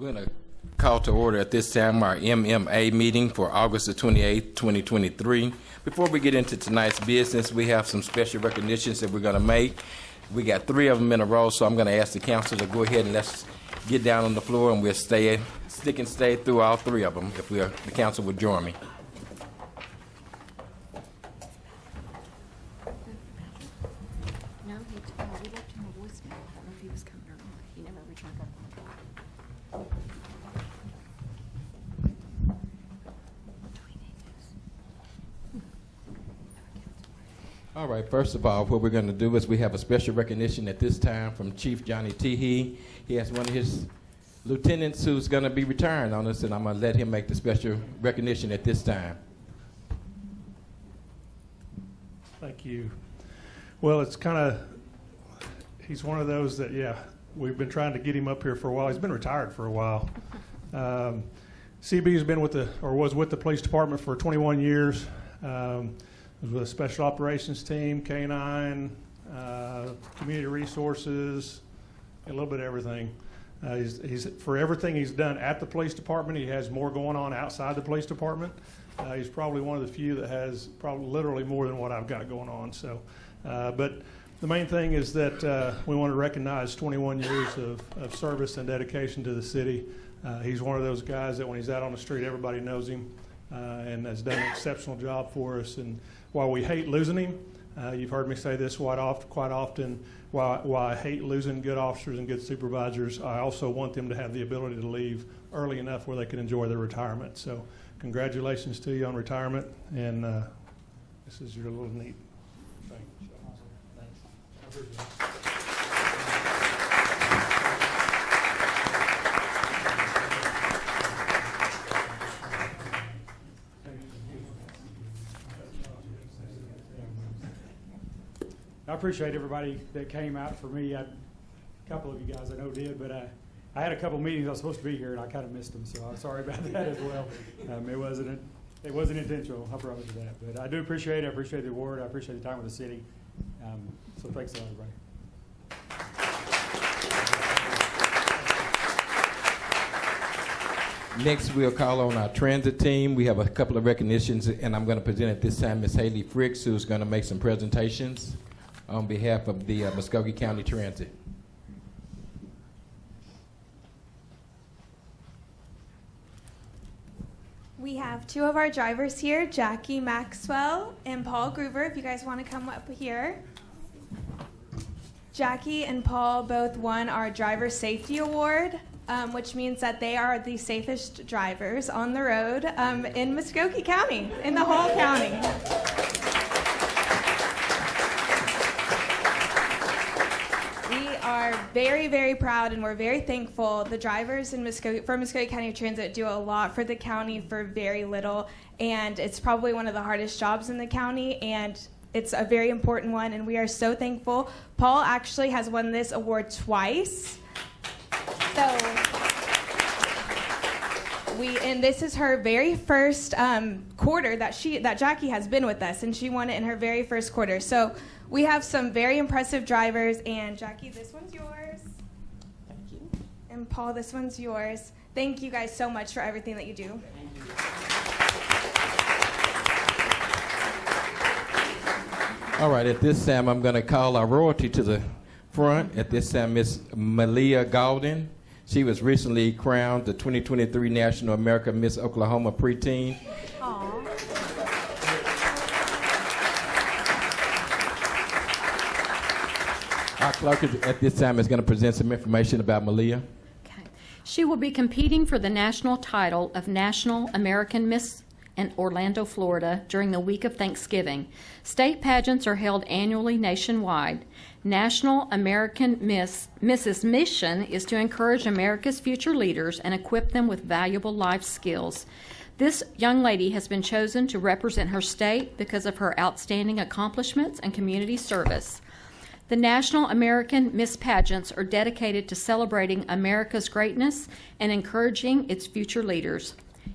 We're going to call to order at this time our MMA meeting for August the 28th, 2023. Before we get into tonight's business, we have some special recognitions that we're going to make. We got 3 of them in a row, so I'm going to ask the council to go ahead and let's get down on the floor, and we'll stick and stay through all 3 of them if the council would join me. No, we left him a voicemail. I don't know if he was coming or not. He never returned our phone call. All right, first of all, what we're going to do is we have a special recognition at this time from Chief Johnny Teehee. He has one of his lieutenants who's going to be retiring on us, and I'm going to let him make the special recognition at this time. Thank you. Well, it's kind of, he's one of those that, yeah, we've been trying to get him up here for a while. He's been retired for a while. CB has been with was with the police department for 21 years. Was with a special operations team, K9, community resources, a little bit of everything. He's for everything he's done at the police department, he has more going on outside the police department. He's probably one of the few that has probably literally more than what I've got going on. So, but the main thing is that we want to recognize 21 years of service and dedication to the city. He's one of those guys that when he's out on the street, everybody knows him and has done an exceptional job for us. And while we hate losing him, you've heard me say this quite often, while I hate losing good officers and good supervisors, I also want them to have the ability to leave early enough where they can enjoy their retirement. So congratulations to you on retirement, and this is your little neat thing. Thanks. I appreciate everybody that came out for me. A couple of you guys I know did, but I had a couple of meetings I was supposed to be here, and I kind of missed them, so I'm sorry about that as well. It wasn't intentional, I promise you that. But I do appreciate it. I appreciate the award. I appreciate the time with the city. So thanks a lot, everybody. Next, we'll call on our transit team. We have a couple of recognitions, and I'm going to present at this time Ms. Haley Fricks, who's going to make some presentations on behalf of the Muskogee County Transit. We have 2 of our drivers here, Jackie Maxwell and Paul Groover, if you guys want to come up here. Jackie and Paul both won our Driver Safety Award, which means that they are the safest drivers on the road in Muskogee County, in the whole county. We are very, very proud, and we're very thankful. The drivers in Muskogee County Transit do a lot for the county for very little, and it's probably one of the hardest jobs in the county, and it's a very important one, and we are so thankful. Paul actually has won this award twice. And this is her very first quarter that Jackie has been with us, and she won it in her very first quarter. So we have some very impressive drivers, and Jackie, this one's yours. Thank you. And Paul, this one's yours. Thank you guys so much for everything that you do. Thank you. All right, at this time, I'm going to call our royalty to the front. At this time, Miss Malia Gaulden. She was recently crowned the 2023 National American Miss Oklahoma Preteen. Aww. Our clerk at this time is going to present some information about Malia. Okay. She will be competing for the national title of National American Miss in Orlando, Florida during the week of Thanksgiving. State pageants are held annually nationwide. National American Mrs. mission is to encourage America's future leaders and equip them with valuable life skills. This young lady has been chosen to represent her state because of her outstanding accomplishments and community service. The National American Miss Pageants are dedicated to celebrating America's greatness and encouraging its future leaders.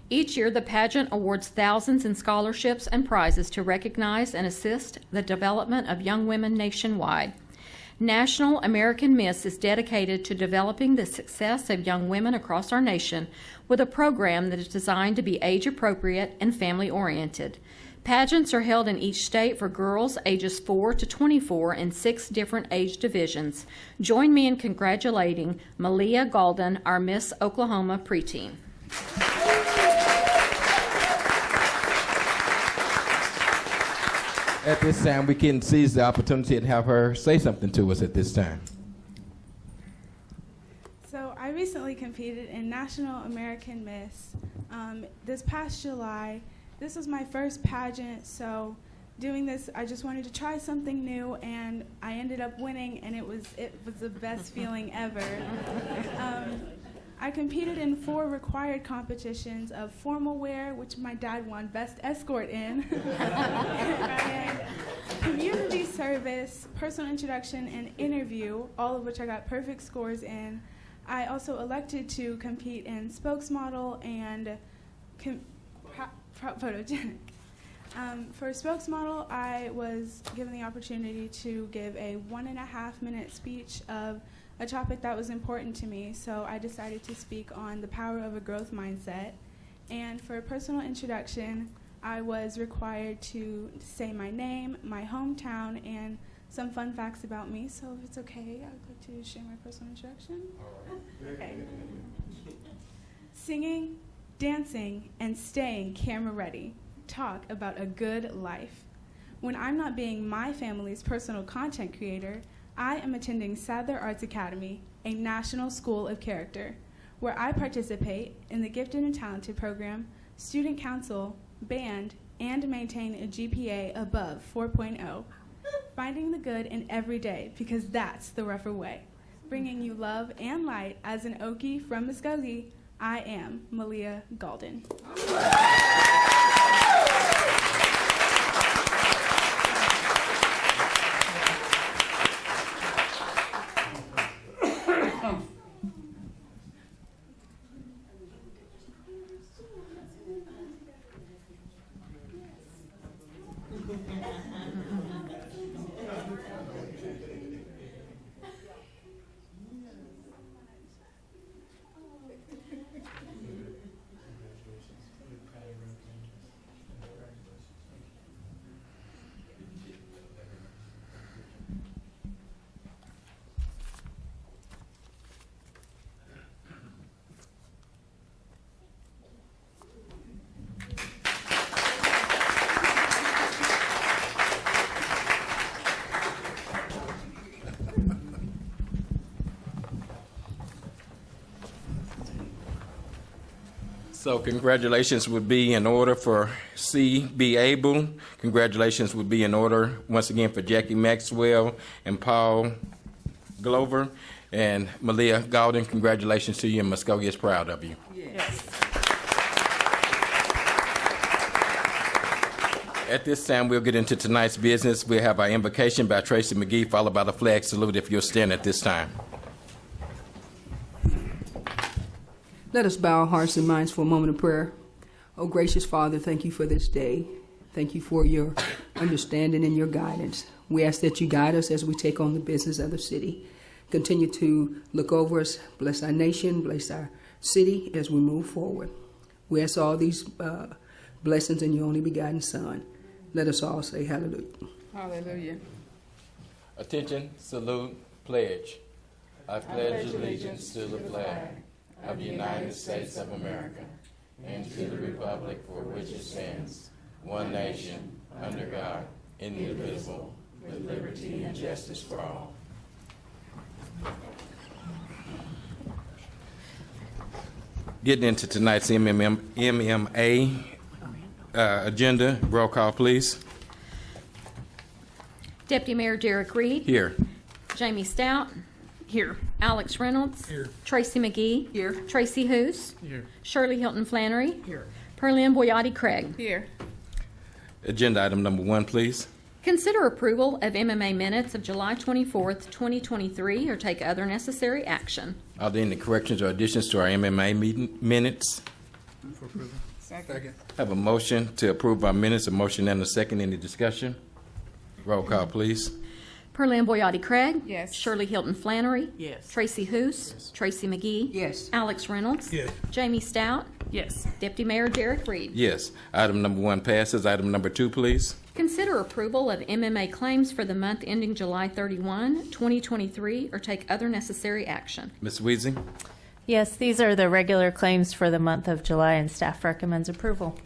Each year, the pageant awards thousands in scholarships and prizes to recognize and assist the development of young women nationwide. National American Miss is dedicated to developing the success of young women across our nation with a program that is designed to be age-appropriate and family-oriented. Pageants are held in each state for girls ages 4 to 24 in 6 different age divisions. Join me in congratulating Malia Galden, our Miss Oklahoma preteen. At this time, we can seize the opportunity and have her say something to us at this time. So I recently competed in National American Miss this past July. This was my first pageant, so doing this, I just wanted to try something new, and I ended up winning, and it was the best feeling ever. I competed in 4 required competitions of formal wear, which my dad won Best Escort in, and community service, personal introduction, and interview, all of which I got perfect scores in. I also elected to compete in spokesmodel and photogenic. For spokesmodel, I was given the opportunity to give a 1.5-minute speech of a topic that was important to me, so I decided to speak on the power of a growth mindset. And for a personal introduction, I was required to say my name, my hometown, and some fun facts about me. So if it's okay, I'd like to share my personal introduction. All right. Okay. Singing, dancing, and staying camera ready. Talk about a good life. When I'm not being my family's personal content creator, I am attending Sadler Arts Academy, a national school of character, where I participate in the Gifted and Talented program, student council, band, and maintain a GPA above 4.0. Finding the good in every day, because that's the rougher way. Bringing you love and light as an Okie from Muskogee, I am Malia Galden. So congratulations would be in order for C. B. Abel. Congratulations would be in order once again for Jackie Maxwell and Paul Glover. And Malia Galden, congratulations to you, and Muskogee is proud of you. Yes. At this time, we'll get into tonight's business. We'll have our invocation by Tracy McGee, followed by the flag salute if you'll stand at this time. Let us bow our hearts and minds for a moment of prayer. Oh, gracious Father, thank you for this day. Thank you for your understanding and your guidance. We ask that you guide us as we take on the business of the city. Continue to look over us, bless our nation, bless our city as we move forward. We ask all these blessings in your only begotten Son. Let us all say hallelujah. Hallelujah. Attention, salute, pledge. I pledge allegiance to the flag of the United States of America and to the republic for which it stands, one nation, under God, indivisible, with liberty and justice for all. Getting into tonight's MMA agenda, roll call, please. Deputy Mayor Derek Reed. Here. Jamie Stout. Here. Alex Reynolds. Here. Tracy McGee. Here. Tracy Hoos. Here. Shirley Hilton Flannery. Here. Perlin Boyati Craig. Here. Agenda item number 1, please. Consider approval of MMA minutes of July 24th, 2023, or take other necessary action. Are there any corrections or additions to our MMA meeting minutes? For approval. Second. Have a motion to approve our minutes, a motion and a second. Any discussion? Roll call, please. Pearlie and Boyatty Craig. Yes. Shirley Hilton Flannery. Yes. Tracy Hoos. Tracy McGee. Yes. Alex Reynolds. Yes. Jamie Stout. Yes. Deputy Mayor Derek Reed. Yes. Item number 1 passes. Item number 2, please. Consider approval of MMA claims for the month ending July 31, 2023, or take other necessary action. Ms. Weezy? Yes, these are the regular claims for the month of July, and staff recommends approval.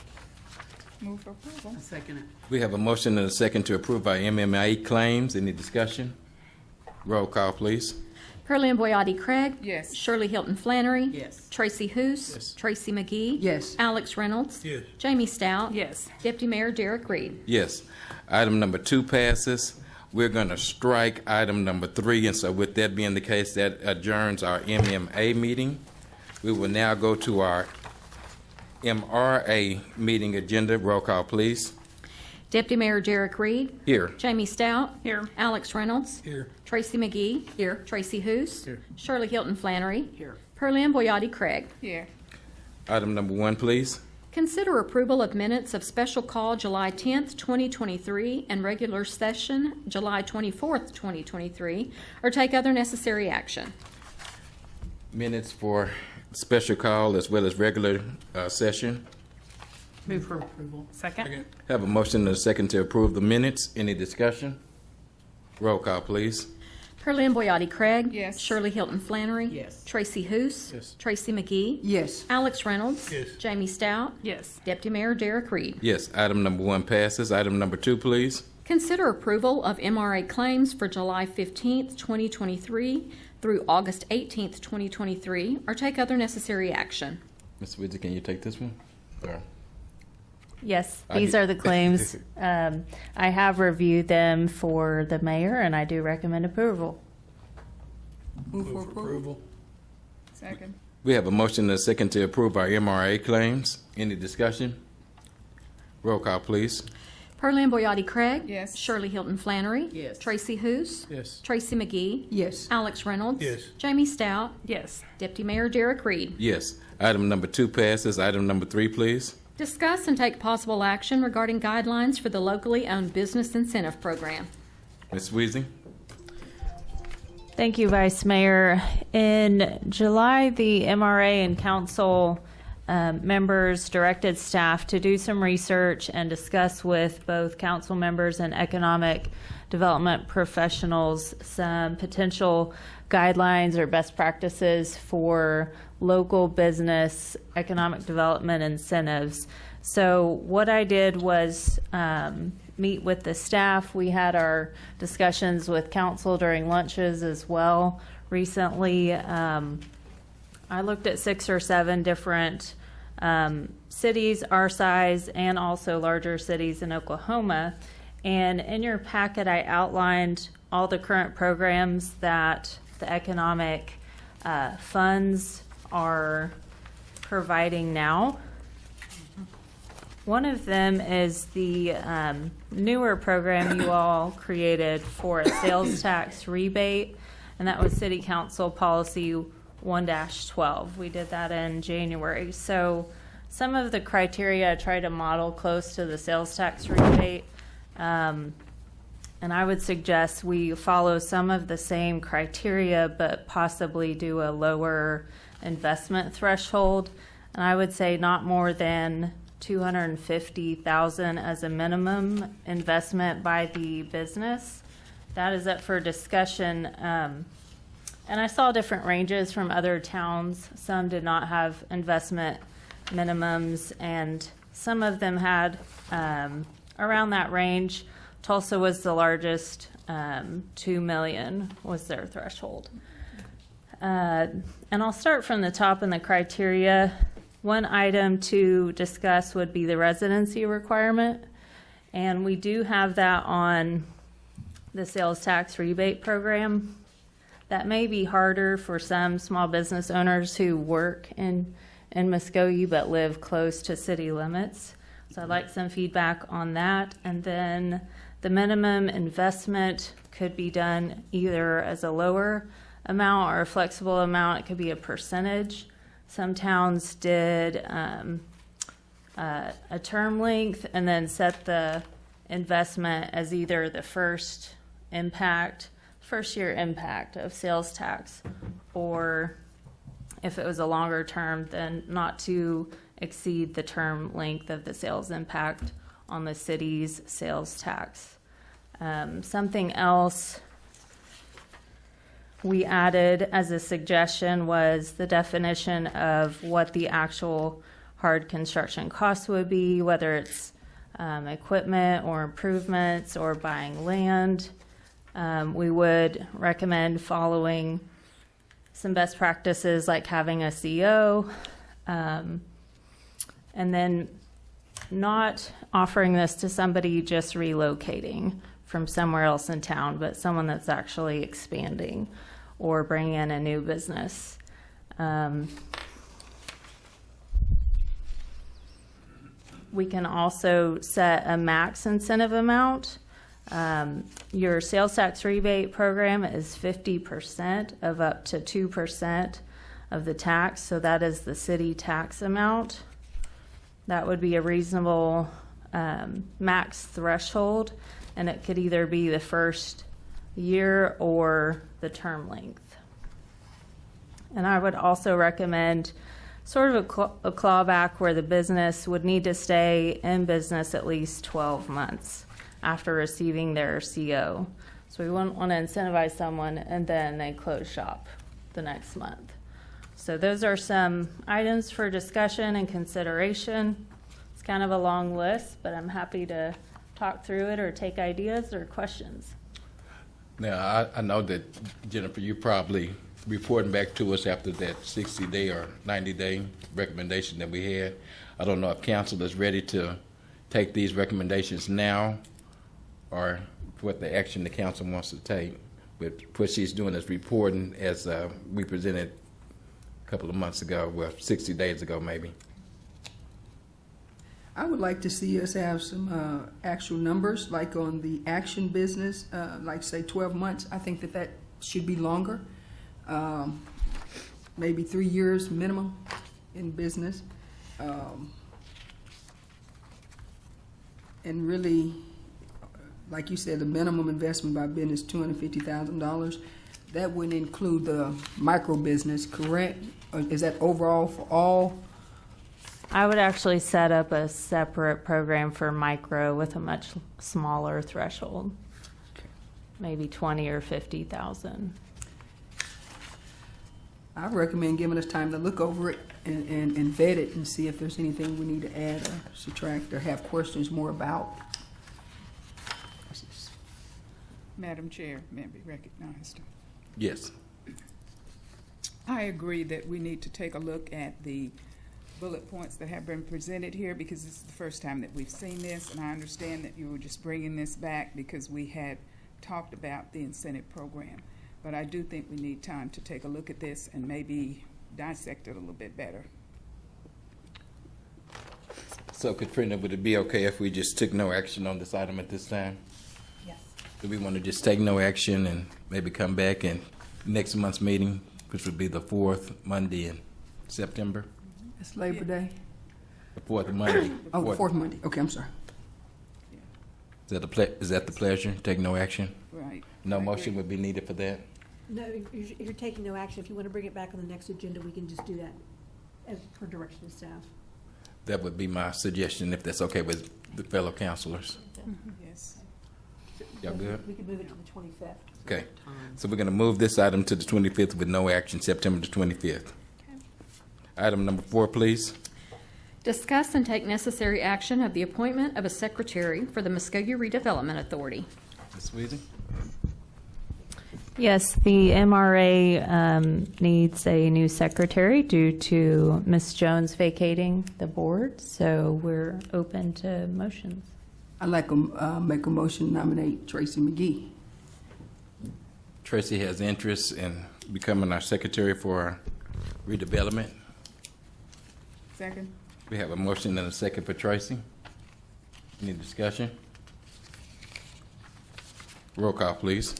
Move for approval. Second it. We have a motion and a second to approve our MMA claims. Any discussion? Roll call, please. Pearlie and Boyatty Craig. Yes. Shirley Hilton Flannery. Yes. Tracy Hoos. Yes. Tracy McGee. Yes. Alex Reynolds. Yes. Jamie Stout. Yes. Deputy Mayor Derek Reed. Yes. Item number 2 passes. We're going to strike item number 3, and so with that being the case, that adjourns our MMA meeting. We will now go to our MRA meeting agenda. Roll call, please. Deputy Mayor Derek Reed. Here. Jamie Stout. Here. Alex Reynolds. Here. Tracy McGee. Here. Tracy Hoos. Here. Shirley Hilton Flannery. Here. Pearlie and Boyatty Craig. Here. Item number 1, please. Consider approval of minutes of special call July 10th, 2023, and regular session July 24th, 2023, or take other necessary action. Minutes for special call as well as regular session. Move for approval. Second. Have a motion and a second to approve the minutes. Any discussion? Roll call, please. Pearlie and Boyatty Craig. Yes. Shirley Hilton Flannery. Yes. Tracy Hoos. Yes. Tracy McGee. Yes. Alex Reynolds. Yes. Jamie Stout. Yes. Deputy Mayor Derek Reed. Yes. Item number 1 passes. Item number 2, please. Consider approval of MRA claims for July 15th, 2023 through August 18th, 2023, or take other necessary action. Ms. Widger, can you take this one? Or- Yes, I these do- are the claims. I have reviewed them for the mayor, and I do recommend approval. Move for approval. Second. We have a motion and a second to approve our MRA claims. Any discussion? Roll call, please. Pearlie and Boyatty Craig. Yes. Shirley Hilton Flannery. Yes. Tracy Hoos. Yes. Tracy McGee. Yes. Alex Reynolds. Yes. Jamie Stout. Yes. Deputy Mayor Derek Reed. Yes. Item number 2 passes. Item number 3, please. Discuss and take possible action regarding guidelines for the locally owned business incentive program. Ms. Weezy? Thank you, Vice Mayor. In July, the MRA and council members directed staff to do some research and discuss with both council members and economic development professionals some potential guidelines or best practices for local business economic development incentives. So what I did was meet with the staff. We had our discussions with council during lunches as well recently. I looked at 6 or 7 different cities our size and also larger cities in Oklahoma. And in your packet, I outlined all the current programs that the economic funds are providing now. One of them is the newer program you all created for a sales tax rebate, and that was City Council Policy 1-12. We did that in January. So some of the criteria I try to model close to the sales tax rebate, and I would suggest we follow some of the same criteria, but possibly do a lower investment threshold. And I would say not more than $250,000 as a minimum investment by the business. That is up for discussion. And I saw different ranges from other towns. Some did not have investment minimums, and some of them had around that range. Tulsa was the largest, $2 million was their threshold. And I'll start from the top in the criteria. One item to discuss would be the residency requirement, and we do have that on the sales tax rebate program. That may be harder for some small business owners who work in Muskogee but live close to city limits. So I'd like some feedback on that. And then the minimum investment could be done either as a lower amount or a flexible amount. It could be a percentage. Some towns did a term length and then set the investment as either the first impact, first year impact of sales tax, or if it was a longer term, then not to exceed the term length of the sales impact on the city's sales tax. Something else we added as a suggestion was the definition of what the actual hard construction costs would be, whether it's equipment or improvements or buying land. We would recommend following some best practices like having a CO, and then not offering this to somebody just relocating from somewhere else in town, but someone that's actually expanding or bringing in a new business. We can also set a max incentive amount. Your sales tax rebate program is 50% of up to 2% of the tax, so that is the city tax amount. That would be a reasonable max threshold, and it could either be the first year or the term length. And I would also recommend sort of a clawback where the business would need to stay in business at least 12 months after receiving their CO. So we wouldn't want to incentivize someone and then they close shop the next month. So those are some items for discussion and consideration. It's kind of a long list, but I'm happy to talk through it or take ideas or questions. Now, I know that, Jennifer, you probably reporting back to us after that 60-day or 90-day recommendation that we had. I don't know if council is ready to take these recommendations now or what the action the council wants to take. But what she's doing is reporting as we presented a couple of months ago, well, 60 days ago maybe. I would like to see us have some actual numbers, like on the action business, like say 12 months. I think that should be longer, maybe 3 years minimum in business. And really, like you said, the minimum investment by business, $250,000. That wouldn't include the micro business, correct? Or is that overall for all? I would actually set up a separate program for micro with a much smaller threshold, maybe 20 or 50,000. I recommend giving us time to look over it and vet it and see if there's anything we need to add or subtract or have questions more about. Madam Chair, may be recognized. Yes. I agree that we need to take a look at the bullet points that have been presented here, because this is the first time that we've seen this, and I understand that you were just bringing this back because we had talked about the incentive program. But I do think we need time to take a look at this and maybe dissect it a little bit better. So, Katrina, would it be okay if we just took no action on this item at this time? Yes. Do we want to just take no action and maybe come back in next month's meeting, which would be the 4th Monday in September? It's Labor Day. The 4th Monday. Oh, the 4th Monday. Okay, I'm sorry. Is that the pleasure? Take no action? Right. No motion would be needed for that? No, you're taking no action. If you want to bring it back on the next agenda, we can just do that as per direction of staff. That would be my suggestion, if that's okay with the fellow councilors. Yes. Y'all good? We can move it to the 25th. Okay. So we're going to move this item to the 25th with no action, September the 25th. Okay. Item number 4, please. Discuss and take necessary action of the appointment of a secretary for the Muskogee Redevelopment Authority. Ms. Weezy? Yes, the MRA needs a new secretary due to Ms. Jones vacating the board, so we're open to motions. I'd like to make a motion to nominate Tracy McGee. Tracy has interest in becoming our secretary for redevelopment. Second. We have a motion and a second for Tracy. Any discussion? Roll call, please.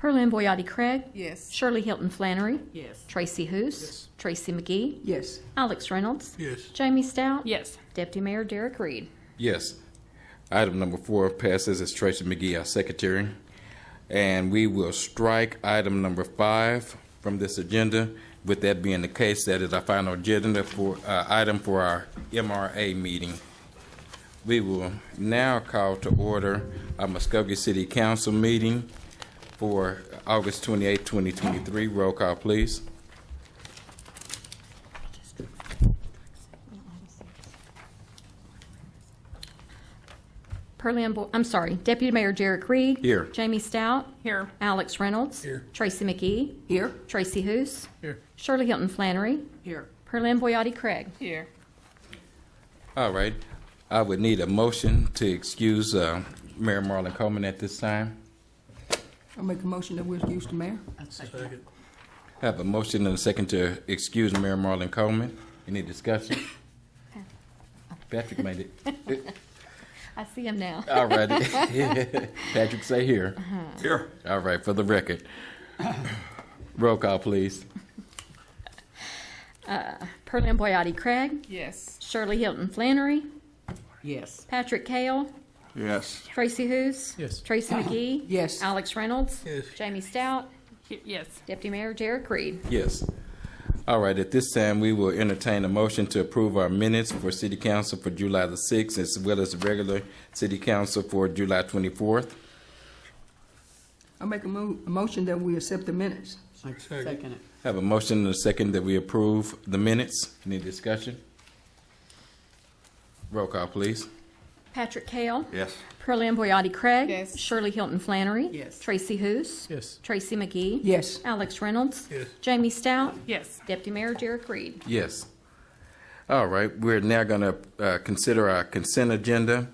Perlin Boyati Craig. Yes. Shirley Hilton Flannery. Yes. Tracy Hoos. Yes. Tracy McGee. Yes. Alex Reynolds. Yes. Jamie Stout. Yes. Deputy Mayor Derek Reed. Yes. Item number 4 passes as Tracy McGee, our secretary. And we will strike item number 5 from this agenda. With that being the case, that is our final agenda for item for our MRA meeting. We will now call to order our Muskogee City Council meeting for August 28, 2023. Roll call, please. Deputy Mayor Jarek Reed. Here. Jamie Stout. Here. Alex Reynolds. Here. Tracy McGee. Here. Tracy Hoos. Here. Shirley Hilton Flannery. Here. Perlin Boyati Craig. Here. All right. I would need a motion to excuse Mayor Marlon Coleman at this time. I'll make a motion that we excuse the mayor. Have a motion and a second to excuse Mayor Marlon Coleman. Any discussion? Patrick made it. I see him now. All righty. Patrick, say here. Here. All right, for the record. Roll call, please. Perlin Boyati Craig. Yes. Shirley Hilton Flannery. Yes. Patrick Kale. Yes. Tracy Hoos. Yes. Tracy McGee. Yes. Alex Reynolds. Yes. Jamie Stout. Yes. Deputy Mayor Jarek Reed. Yes. All right, at this time, we will entertain a motion to approve our minutes for City Council for July the 6th, as well as the regular City Council for July 24th. I'll make a motion that we accept the minutes. Second it. Have a motion and a second that we approve the minutes. Any discussion? Roll call, please. Patrick Kale. Yes. Perlin Boyati Craig. Yes. Shirley Hilton Flannery. Yes. Tracy Hoos. Yes. Tracy McGee. Yes. Alex Reynolds. Yes. Jamie Stout. Yes. Deputy Mayor Jarek Reed. Yes. All right, we're now going to consider our consent agenda.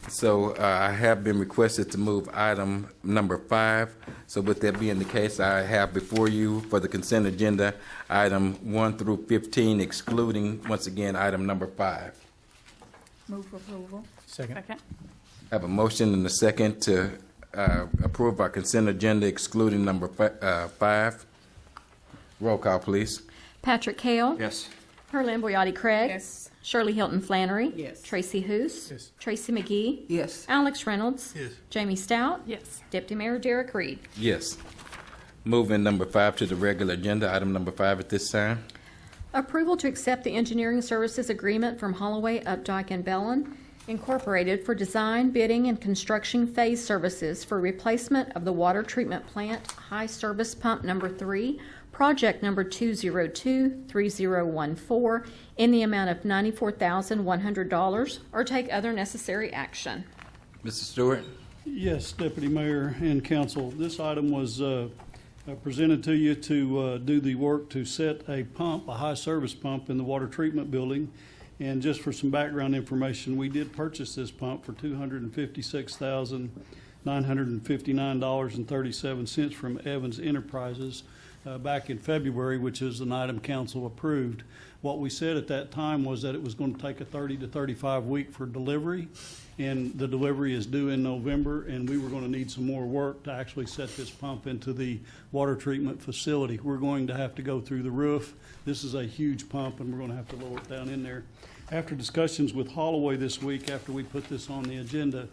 So I have been requested to move item number 5. So with that being the case, I have before you for the consent agenda, item 1 through 15, excluding, once again, item number 5. Move for approval. Second. Have a motion and a second to approve our consent agenda excluding number 5. Roll call, please. Patrick Kale. Yes. Perlin Boyati Craig. Yes. Shirley Hilton Flannery. Yes. Tracy Hoos. Yes. Tracy McGee. Yes. Alex Reynolds. Yes. Jamie Stout. Yes. Deputy Mayor Jarek Reed. Yes. Moving number 5 to the regular agenda, item number 5 at this time. Approval to accept the engineering services agreement from Holloway, Updike, and Bellin Incorporated for design, bidding, and construction phase services for replacement of the water treatment plant high service pump number 3, project number 2023014, in the amount of $94,100, or take other necessary action. Mr. Stewart? Yes, Deputy Mayor and Council. This item was presented to you to do the work to set a pump, a high-service pump in the water treatment building. And just for some background information, we did purchase this pump for $256,959.37 from Evans Enterprises back in February, which is an item council approved. What we said at that time was that it was going to take a 30 to 35 week for delivery, and the delivery is due in November, and we were going to need some more work to actually set this pump into the water treatment facility. We're going to have to go through the roof. This is a huge pump, and we're going to have to lower it down in there. After discussions with Holloway this week, after we put this on the agenda,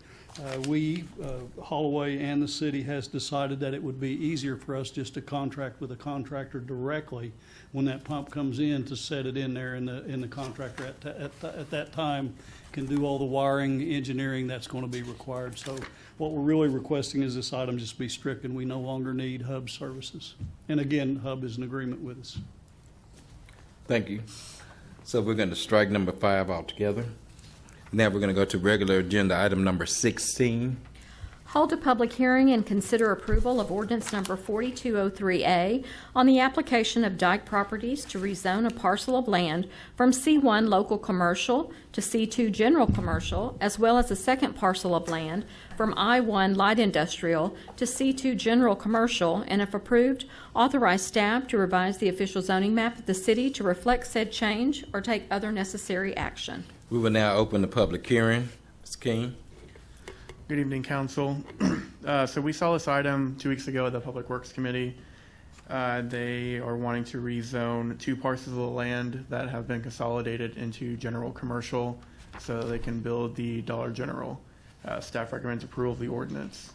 Holloway and the city has decided that it would be easier for us just to contract with a contractor directly when that pump comes in to set it in there, and the contractor at that time can do all the wiring, engineering that's going to be required. So what we're really requesting is this item just be stricken. We no longer need Hub services. And again, Hub is in agreement with us. Thank you. So we're going to strike number 5 altogether. Now we're going to go to regular agenda item number 16. Hold a public hearing and consider approval of ordinance number 4203A on the application of Dyke Properties to rezone a parcel of land from C1 Local Commercial to C2 General Commercial, as well as a second parcel of land from I1 Light Industrial to C2 General Commercial, and if approved, authorize staff to revise the official zoning map of the city to reflect said change or take other necessary action. We will now open the public hearing. Ms. King? Good evening, Council. So we saw this item 2 weeks ago at the Public Works Committee. They are wanting to rezone 2 parcels of land that have been consolidated into general commercial so they can build the Dollar General. Staff recommends approval of the ordinance.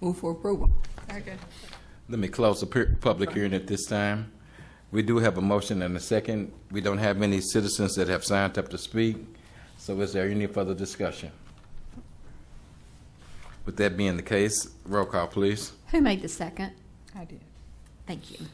Move for approval. Let me close the public hearing at this time. We do have a motion and a second. We don't have any citizens that have signed up to speak. So is there any further discussion? With that being the case, roll call, please. Who made the second? I did. Thank you.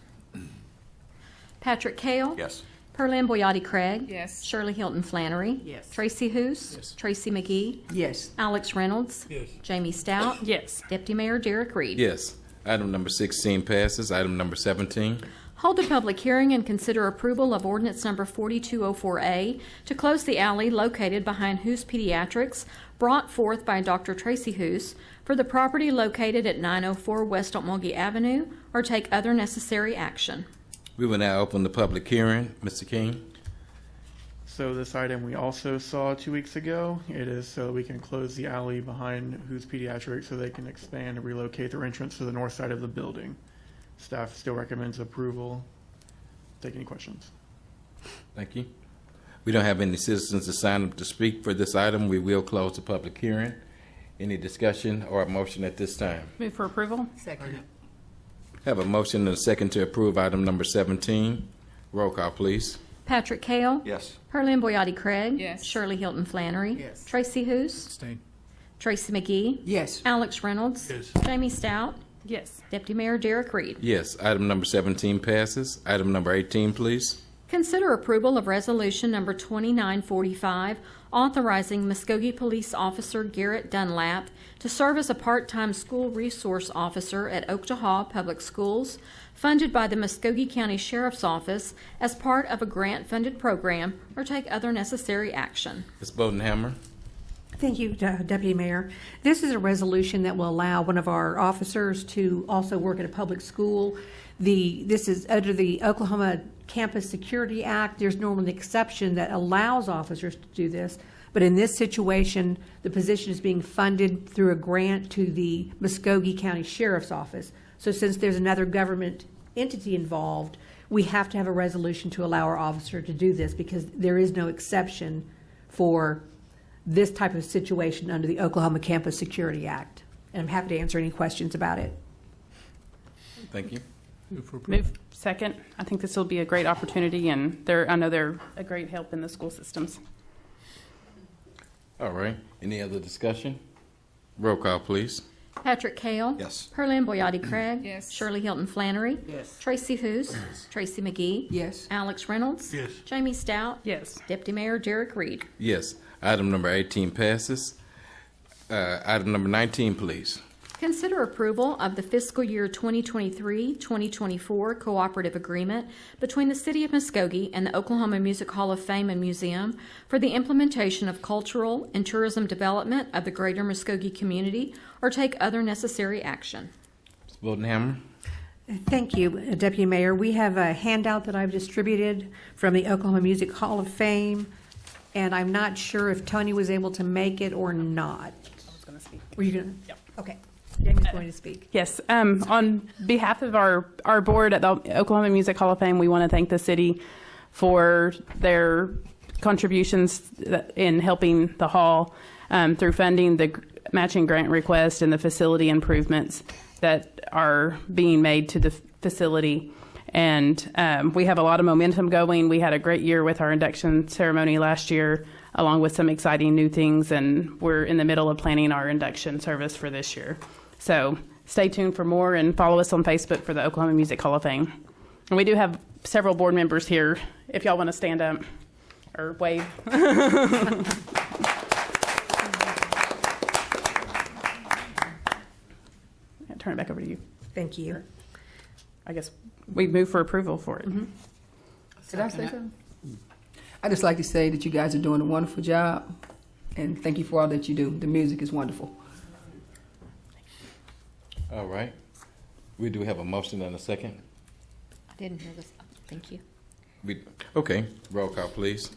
Patrick Kale? Yes. Perlin Boyati Craig? Yes. Shirley Hilton Flannery? Yes. Tracy Hoos? Yes. Tracy McGee? Yes. Alex Reynolds? Yes. Jamie Stout? Yes. Deputy Mayor Derek Reed? Yes. Item number 16 passes. Item number 17. Hold a public hearing and consider approval of ordinance number 4204A to close the alley located behind Hoos Pediatrics, brought forth by Dr. Tracy Hoos, for the property located at 904 West Muskogee Avenue, or take other necessary action. We will now open the public hearing. Mr. King? So this item we also saw 2 weeks ago. It is so we can close the alley behind Who's Pediatrics so they can expand and relocate their entrance to the north side of the building. Staff still recommends approval. Take any questions. Thank you. We don't have any citizens to sign up to speak for this item. We will close the public hearing. Any discussion or a motion at this time? Move for approval? Second. Have a motion and a second to approve item number 17. Roll call, please. Patrick Kale? Yes. Perlin Boyati Craig? Yes. Shirley Hilton Flannery? Yes. Tracy Hoos? Abstain. Tracy McGee? Yes. Alex Reynolds? Yes. Jamie Stout? Yes. Deputy Mayor Derek Reed? Yes. Item number 17 passes. Item number 18, please. Consider approval of resolution number 2945, authorizing Muskogee Police Officer Garrett Dunlap to serve as a part-time school resource officer at Oklahoma Public Schools, funded by the Muskogee County Sheriff's Office as part of a grant-funded program, or take other necessary action. Ms. Bodenhammer? Thank you, Deputy Mayor. This is a resolution that will allow one of our officers to also work at a public school. This is under the Oklahoma Campus Security Act. There's normally an exception that allows officers to do this, but in this situation, the position is being funded through a grant to the Muskogee County Sheriff's Office. So since there's another government entity involved, we have to have a resolution to allow our officer to do this because there is no exception for this type of situation under the Oklahoma Campus Security Act. And I'm happy to answer any questions about it. Thank you. Move second. I think this will be a great opportunity, and I know they're a great help in the school systems. All right. Any other discussion? Roll call, please. Patrick Kale? Yes. Perlin Boyati Craig? Yes. Shirley Hilton Flannery? Yes. Tracy Hoos? Tracy McGee? Yes. Alex Reynolds? Yes. Jamie Stout? Yes. Deputy Mayor Derek Reed? Yes. Item number 18 passes. Item number 19, please. Consider approval of the fiscal year 2023-2024 cooperative agreement between the City of Muskogee and the Oklahoma Music Hall of Fame and Museum for the implementation of cultural and tourism development of the greater Muskogee community, or take other necessary action. Ms. Bodenhammer? Thank you, Deputy Mayor. We have a handout that I've distributed from the Oklahoma Music Hall of Fame, and I'm not sure if Tony was able to make it or not. I was going to speak. Were you going to? Yep. Okay. Jamie's going to speak. Yes. On behalf of our board at the Oklahoma Music Hall of Fame, we want to thank the city for their contributions in helping the hall through funding the matching grant request and the facility improvements that are being made to the facility. And we have a lot of momentum going. We had a great year with our induction ceremony last year, along with some exciting new things, and we're in the middle of planning our induction service for this year. So stay tuned for more and follow us on Facebook for the Oklahoma Music Hall of Fame. And we do have several board members here if y'all want to stand up or wave. Turn it back over to you. Thank you. I guess we move for approval for it. Did I say something? I'd just like to say that you guys are doing a wonderful job, and thank you for all that you do. The music is wonderful. All right. We do have a motion and a second. I didn't hear this. Thank you. Okay. Roll call, please.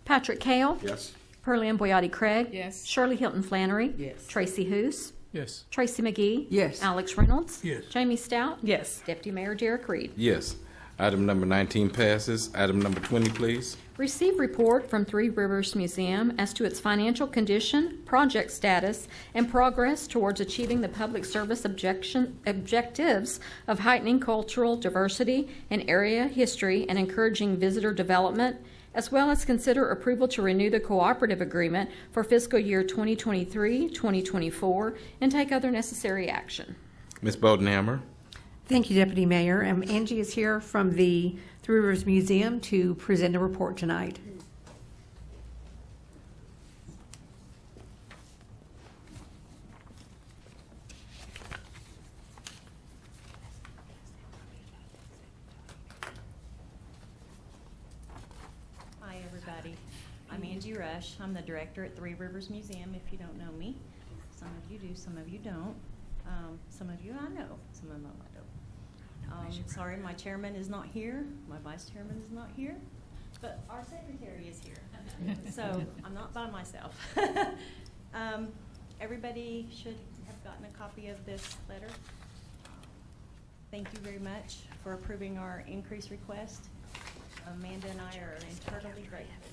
Patrick Kale? Yes. Perlin Boyati Craig? Yes. Shirley Hilton Flannery? Yes. Tracy Hoos? Yes. Tracy McGee? Yes. Alex Reynolds? Yes. Jamie Stout? Yes. Deputy Mayor Derek Reed? Yes. Item number 19 passes. Item number 20, please. Receive report from Three Rivers Museum as to its financial condition, project status, and progress towards achieving the public service objectives of heightening cultural diversity and area history and encouraging visitor development, as well as consider approval to renew the cooperative agreement for fiscal year 2023-2024 and take other necessary action. Ms. Bodenhammer. Thank you, Deputy Mayor. Angie is here from the Three Rivers Museum to present a report tonight. Hi, everybody. I'm Angie Rush. I'm the director at Three Rivers Museum, if you don't know me. Some of you do, some of you don't. Some of you I know, some of them I don't. Sorry, my chairman is not here. My vice chairman is not here. But our secretary is here. So I'm not by myself. Everybody should have gotten a copy of this letter. Thank you very much for approving our increase request. Amanda and I are internally grateful.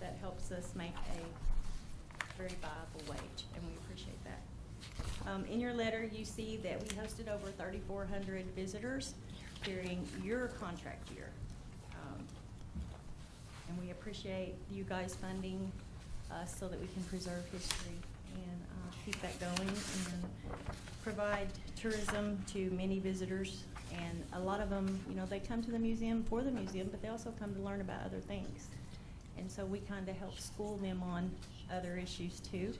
That helps us make a very viable wage, and we appreciate that. In your letter, you see that we hosted over 3,400 visitors during your contract year. And we appreciate you guys funding us so that we can preserve history and keep that going and provide tourism to many visitors. And a lot of them, you know, they come to the museum for the museum, but they also come to learn about other things. And so we kind of help school them on other issues too.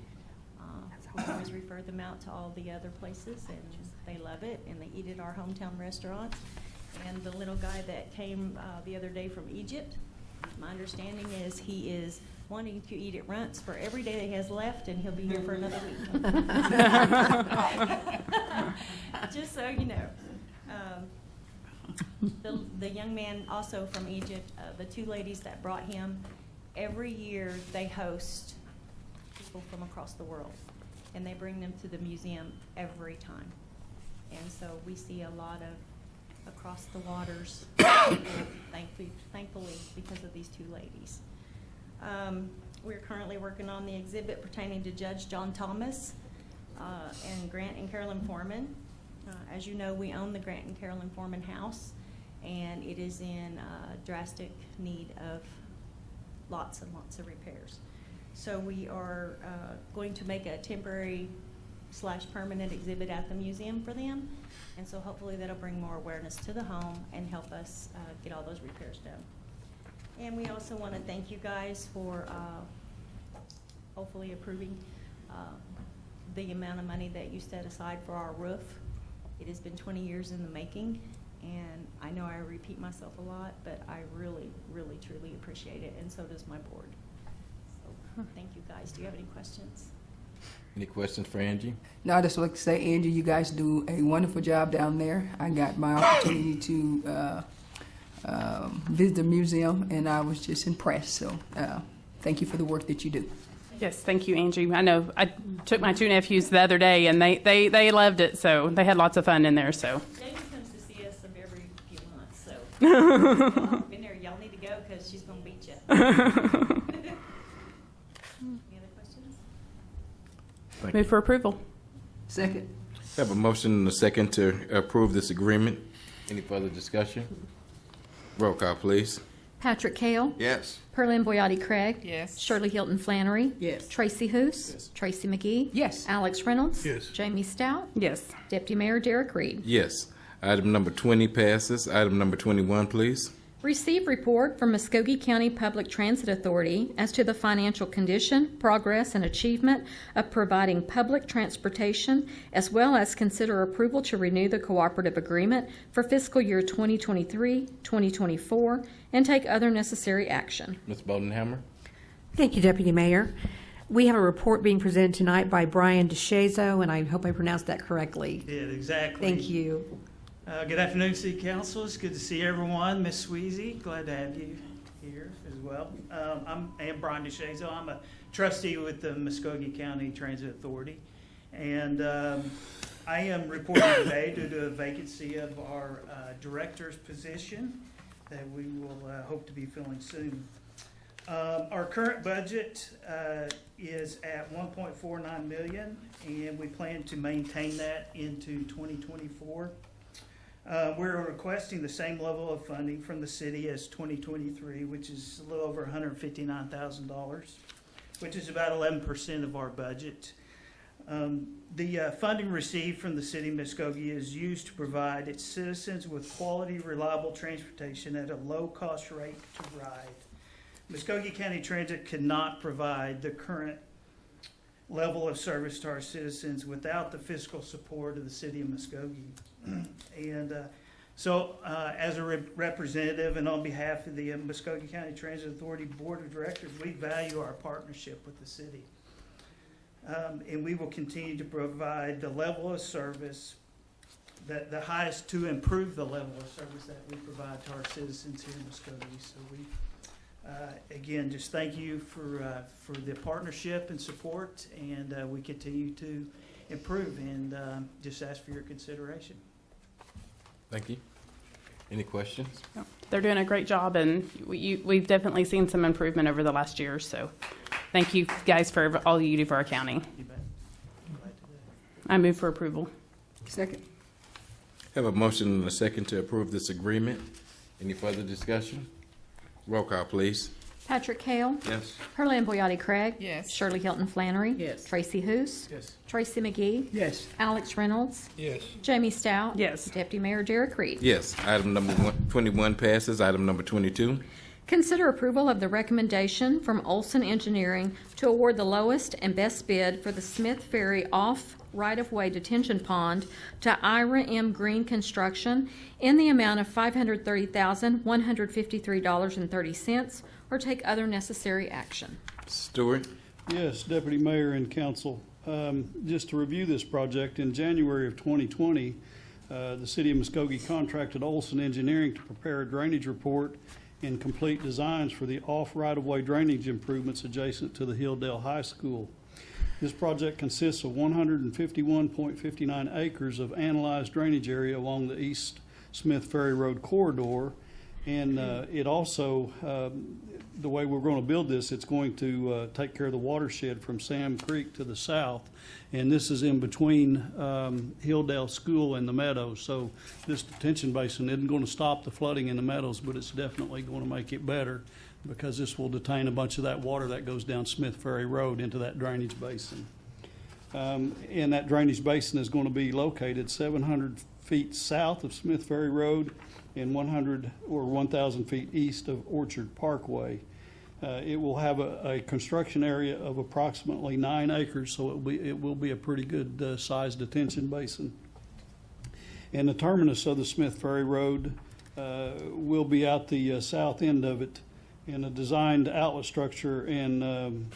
We always refer them out to all the other places, and they love it, and they eat at our hometown restaurants. And the little guy that came the other day from Egypt, my understanding is he is wanting to eat at Runt's for every day that he has left, and he'll be here for another week. Just so you know. The young man also from Egypt, the two ladies that brought him, every year they host people from across the world, and they bring them to the museum every time. And so we see a lot of across the waters people, thankfully, because of these two ladies. We're currently working on the exhibit pertaining to Judge John Thomas and Grant and Carolyn Foreman. As you know, we own the Grant and Carolyn Foreman house, and it is in drastic need of lots and lots of repairs. So we are going to make a temporary / permanent exhibit at the museum for them. And so hopefully that'll bring more awareness to the home and help us get all those repairs done. And we also want to thank you guys for hopefully approving the amount of money that you set aside for our roof. It has been 20 years in the making, and I know I repeat myself a lot, but I really, really, truly appreciate it, and so does my board. So thank you guys. Do you have any questions? Any questions for Angie? No, I just like to say, Angie, you guys do a wonderful job down there. I got my opportunity to visit the museum, and I was just impressed. So thank you for the work that you do. Yes, thank you, Angie. I know I took my two nephews the other day, and they loved it, so they had lots of fun in there. So. Jamie comes to see us every few months, so been there. Y'all need to go because she's going to beat you. Any other questions? Move for approval. Second. Have a motion and a second to approve this agreement. Any further discussion? Roll call, please. Patrick Kale. Yes. Perlin Boyati Craig. Yes. Shirley Hilton Flannery. Yes. Tracy Hoos. Yes. Tracy McGee. Yes. Alex Reynolds. Yes. Jamie Stout. Yes. Deputy Mayor Derek Reed. Yes. Item number 20 passes. Item number 21, please. Receive report from Muskogee County Public Transit Authority as to the financial condition, progress, and achievement of providing public transportation, as well as consider approval to renew the cooperative agreement for fiscal year 2023-2024 and take other necessary action. Ms. Bodenhammer? Thank you, Deputy Mayor. We have a report being presented tonight by Brian DeShazo, and I hope I pronounced that correctly. Did, exactly. Thank you. Good afternoon, City Council. It's good to see everyone. Miss Sweezy, glad to have you here as well. I am Brian DeShazo. I'm a trustee with the Muskogee County Transit Authority. And I am reporting today due to a vacancy of our director's position that we will hope to be filling soon. Our current budget is at $1.49 million, and we plan to maintain that into 2024. We're requesting the same level of funding from the city as 2023, which is a little over $159,000, which is about 11% of our budget. The funding received from the city of Muskogee is used to provide its citizens with quality, reliable transportation at a low-cost rate to ride. Muskogee County Transit cannot provide the current level of service to our citizens without the fiscal support of the city of Muskogee. And so as a representative and on behalf of the Muskogee County Transit Authority Board of Directors, we value our partnership with the city. And we will continue to provide the level of service, the highest, to improve the level of service that we provide to our citizens here in Muskogee. So we, again, just thank you for the partnership and support, and we continue to improve, and just ask for your consideration. Thank you. Any questions? No, they're doing a great job, and we've definitely seen some improvement over the last year. So thank you guys for all you do for our county. You bet. Glad to do it. I move for approval. Second. Have a motion and a second to approve this agreement. Any further discussion? Roll call, please. Patrick Hale. Yes. Perlin Boyotti Craig. Yes. Shirley Hilton Flannery. Yes. Tracy Hoos. Yes. Tracy McGee. Yes. Alex Reynolds. Yes. Jamie Stout. Yes. Deputy Mayor Derek Reed. Yes. Item number 21 passes. Item number 22. Consider approval of the recommendation from Olson Engineering to award the lowest and best bid for the Smith Ferry off right-of-way detention pond to Ira M. Green Construction in the amount of $530,153.30, or take other necessary action. Stewart. Yes, Deputy Mayor and Council. Just to review this project, in January of 2020, the City of Muskogee contracted Olson Engineering to prepare a drainage report and complete designs for the off right-of-way drainage improvements adjacent to the Hilldale High School. This project consists of 151.59 acres of analyzed drainage area along the East Smith Ferry Road corridor, and it also, the way we're going to build this, it's going to take care of the watershed from Sam Creek to the south, and this is in between Hilldale School and the meadows. So this detention basin isn't going to stop the flooding in the meadows, but it's definitely going to make it better, because this will detain a bunch of that water that goes down Smith Ferry Road into that drainage basin. And that drainage basin is going to be located 700 feet south of Smith Ferry Road and 1,000 feet east of Orchard Parkway. It will have a construction area of approximately 9 acres, so it will be a pretty good sized detention basin. And the terminus of the Smith Ferry Road will be out the south end of it in a designed outlet structure, and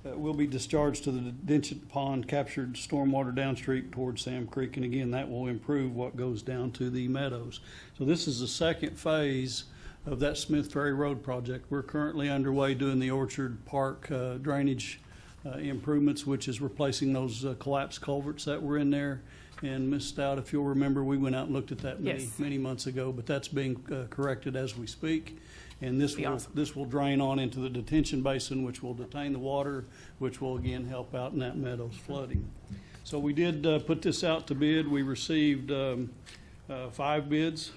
will be discharged to the detention pond, captured stormwater downstream towards Sam Creek, and again, that will improve what goes down to the meadows. So this is the second phase of that Smith Ferry Road project. We're currently underway doing the Orchard Park drainage improvements, which is replacing those collapsed culverts that were in there. And Ms. Stout, if you'll remember, we went out and looked at that many months ago, but that's being corrected as we speak. And this will drain on into the detention basin, which will detain the water, which will again help out in that meadows flooding. So we did put this out to bid. We received 4 bids.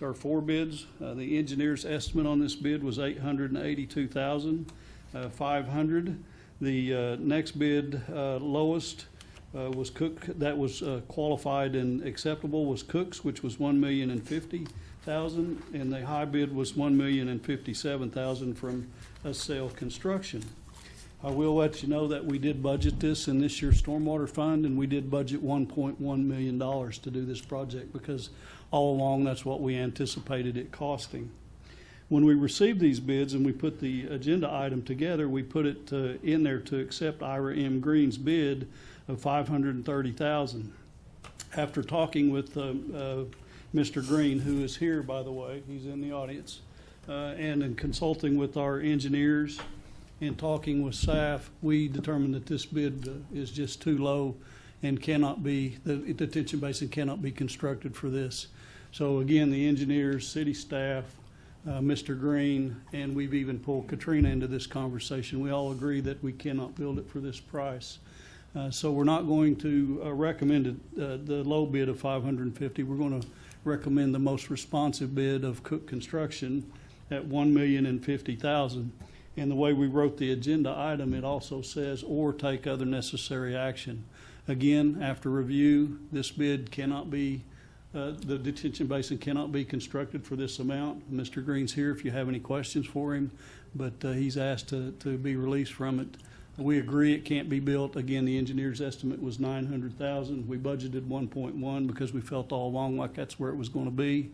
The engineer's estimate on this bid was $882,500. The next bid, lowest, was Cook. That was qualified and acceptable was Cook's, which was $1,050,000, and the high bid was $1,057,000 from Sale Construction. I will let you know that we did budget this in this year's stormwater fund, and we did budget $1.1 million to do this project, because all along that's what we anticipated it costing. When we received these bids and we put the agenda item together, we put it in there to accept Ira M. Green's bid of $530,000. After talking with Mr. Green, who is here, by the way, he's in the audience, and in consulting with our engineers and talking with staff, we determined that this bid is just too low and the detention basin cannot be constructed for this. So again, the engineers, city staff, Mr. Green, and we've even pulled Katrina into this conversation. We all agree that we cannot build it for this price. So we're not going to recommend the low bid of $550,000. We're going to recommend the most responsive bid of Cook Construction at $1,050,000. And the way we wrote the agenda item, it also says, or take other necessary action. Again, after review, this bid cannot be, the detention basin cannot be constructed for this amount. Mr. Green's here if you have any questions for him, but he's asked to be released from it. We agree it can't be built. Again, the engineer's estimate was $900,000. We budgeted 1.1 because we felt all along like that's where it was going to be.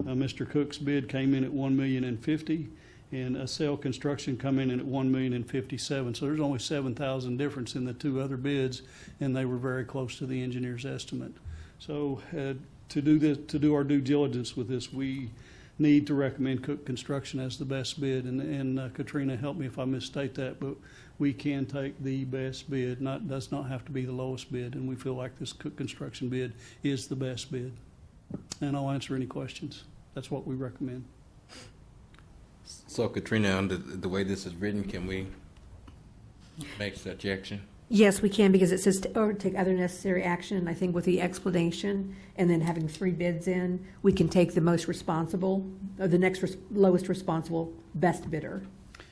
Mr. Cook's bid came in at $1,050,000, and Acel Construction come in at $1,057,000. So there's only $7,000 difference in the two other bids, and they were very close to the engineer's estimate. So to do our due diligence with this, we need to recommend Cook Construction as the best bid. And Katrina, help me if I misstate that, but we can take the best bid. Does not have to be the lowest bid, and we feel like this Cook Construction bid is the best bid. And I'll answer any questions. That's what we recommend. So Katrina, under the way this is written, can we make such action? Yes, we can, because it says or take other necessary action. And I think with the explanation and then having 3 bids in, we can take the most responsible, or the next lowest responsible, best bidder.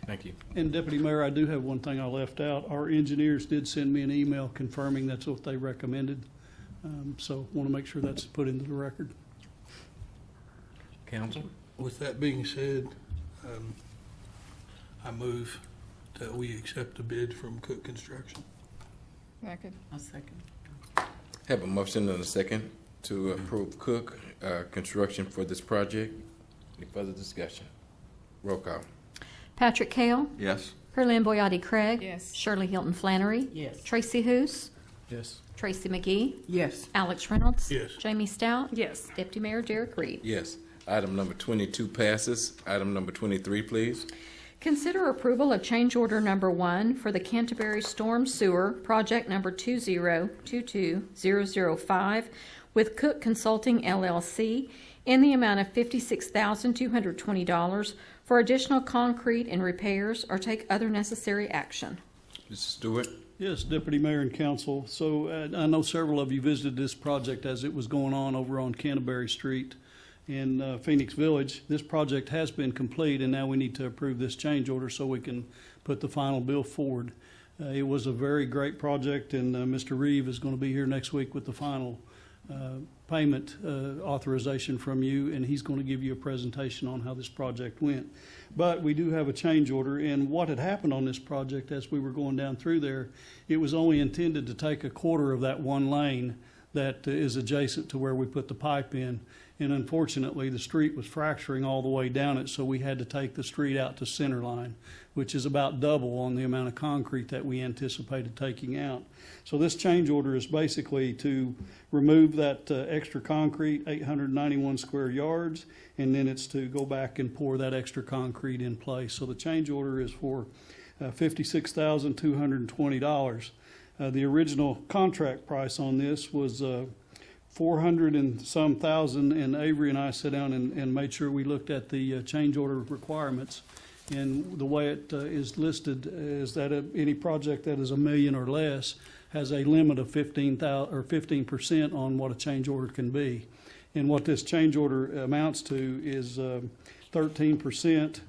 Thank you. And Deputy Mayor, I do have one thing I left out. Our engineers did send me an email confirming that's what they recommended. So want to make sure that's put into the record. Council? With that being said, I move that we accept the bid from Cook Construction. Second. I'll second. Have a motion and a second to approve Cook Construction for this project. Any further discussion? Roll call. Patrick Cale. Yes. Perlin Boyati Craig. Yes. Shirley Hilton Flannery. Yes. Tracy Hoos. Yes. Tracy McGee. Yes. Alex Reynolds. Yes. Jamie Stout. Yes. Deputy Mayor Derek Reed. Yes. Item number 22 passes. Item number 23, please. Consider approval of change order number 1 for the Canterbury Storm Sewer, project number 2022005, with Cook Consulting LLC in the amount of $56,220 for additional concrete and repairs, or take other necessary action. Mr. Stewart? Yes, Deputy Mayor and Council. So I know several of you visited this project as it was going on over on Canterbury Street in Phoenix Village. This project has been complete, and now we need to approve this change order so we can put the final bill forward. It was a very great project, and Mr. Reeve is going to be here next week with the final payment authorization from you, and he's going to give you a presentation on how this project went. But we do have a change order, and what had happened on this project as we were going down through there, it was only intended to take a quarter of that one lane that is adjacent to where we put the pipe in. And unfortunately, the street was fracturing all the way down it, so we had to take the street out to center line, which is about double on the amount of concrete that we anticipated taking out. So this change order is basically to remove that extra concrete, 891 square yards, and then it's to go back and pour that extra concrete in place. So the change order is for $56,220. The original contract price on this was $400 and some thousand, and Avery and I sat down and made sure we looked at the change order requirements. And the way it is listed is that any project that is $1 million or less has a limit of 15% on what a change order can be. And what this change order amounts to is 13%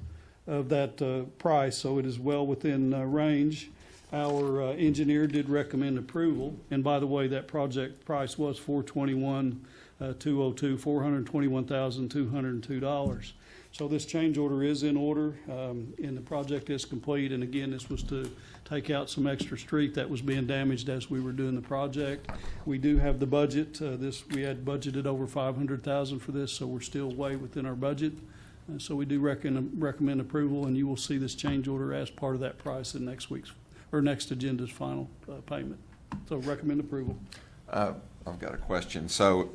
of that price, so it is well within range. Our engineer did recommend approval, and by the way, that project price was $421,202. So this change order is in order, and the project is complete. And again, this was to take out some extra street that was being damaged as we were doing the project. We do have the budget. We had budgeted over $500,000 for this, so we're still way within our budget. So we do recommend approval, and you will see this change order as part of that price in next week's or next agenda's final payment. So recommend approval. I've got a question. So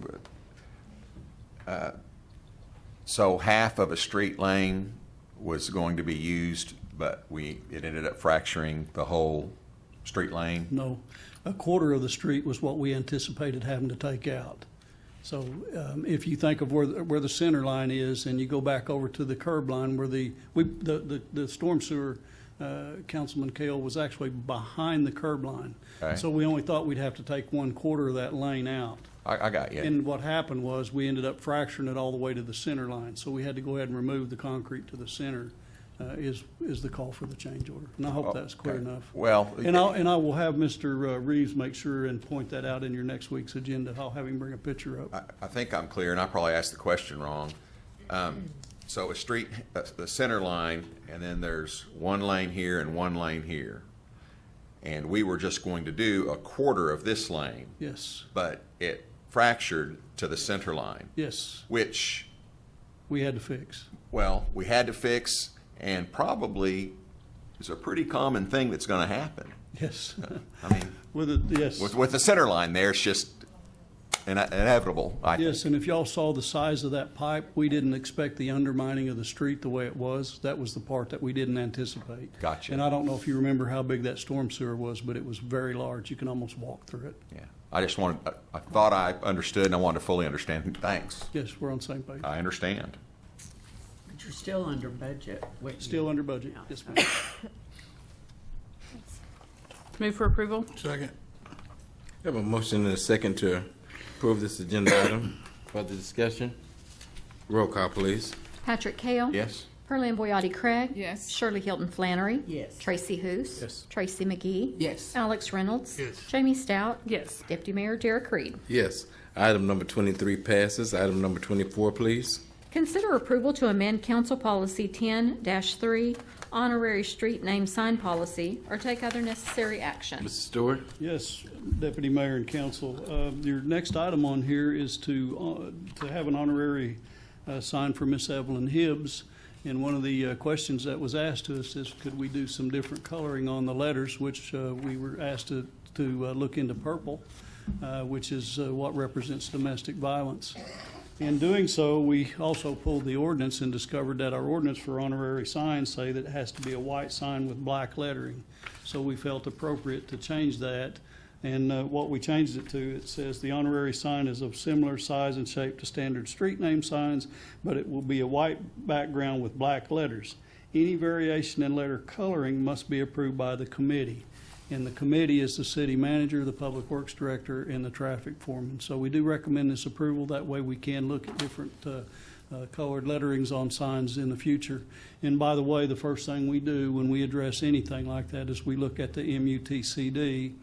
half of a street lane was going to be used, but it ended up fracturing the whole street lane? No, a quarter of the street was what we anticipated having to take out. So if you think of where the center line is, and you go back over to the curb line where the storm sewer, Councilman Kale, was actually behind the curb line. Okay. So we only thought we'd have to take 1/4 of that lane out. I got you. And what happened was we ended up fracturing it all the way to the center line. So we had to go ahead and remove the concrete to the center. Is the call for the change order, and I hope that's clear Okay. enough. Well, and I will have Mr. Reeves make sure and point that out in your next week's agenda. I'll have him bring a picture up. I think I'm clear, and I probably asked the question wrong. So a street, the center line, and then there's one lane here and one lane here. And we were just going to do a quarter of this lane. Yes. But it fractured to the center line. Yes. Which we had to fix. Well, we had to fix, and probably is a pretty common thing that's going to happen. Yes. I mean, with the center line there, it's just inevitable. Yes, and if y'all saw the size of that pipe, we didn't expect the undermining of the street the way it was. That was the part that we didn't anticipate. Gotcha. And I don't know if you remember how big that storm sewer was, but it was very large. You can almost walk through it. Yeah. I thought I understood, and I wanted to fully understand. Thanks. Yes, we're on the same page. I understand. But you're still under budget. Still under budget. Yes, ma'am. Move for approval. Second. We have a motion and a second to approve this agenda item. Further discussion? Roll call, please. Patrick Kale. Yes. Pearline Boyati Craig. Yes. Shirley Hilton Flannery. Yes. Tracy Hoos. Yes. Tracy McGee. Yes. Alex Reynolds. Yes. Jamie Stout. Yes. Deputy Mayor Derek Reed. Yes. Item number 23 passes. Item number 24, please. Consider approval to amend Council Policy 10-3, honorary street name sign policy, or take other necessary action. Mr. Stewart? Yes, Deputy Mayor and Council. Your next item on here is to have an honorary sign for Miss Evelyn Hibbs. And one of the questions that was asked to us is, could we do some different coloring on the letters, which we were asked to look into purple, which is what represents domestic violence. In doing so, we also pulled the ordinance and discovered that our ordinance for honorary signs say that it has to be a white sign with black lettering. So we felt appropriate to change that. And what we changed it to, it says the honorary sign is of similar size and shape to standard street name signs, but it will be a white background with black letters. Any variation in letter coloring must be approved by the committee. And the committee is the city manager, the public works director, and the traffic foreman. So we do recommend this approval. That way we can look at different colored letterings on signs in the future. And by the way, the first thing we do when we address anything like that is we look at the MUTCD,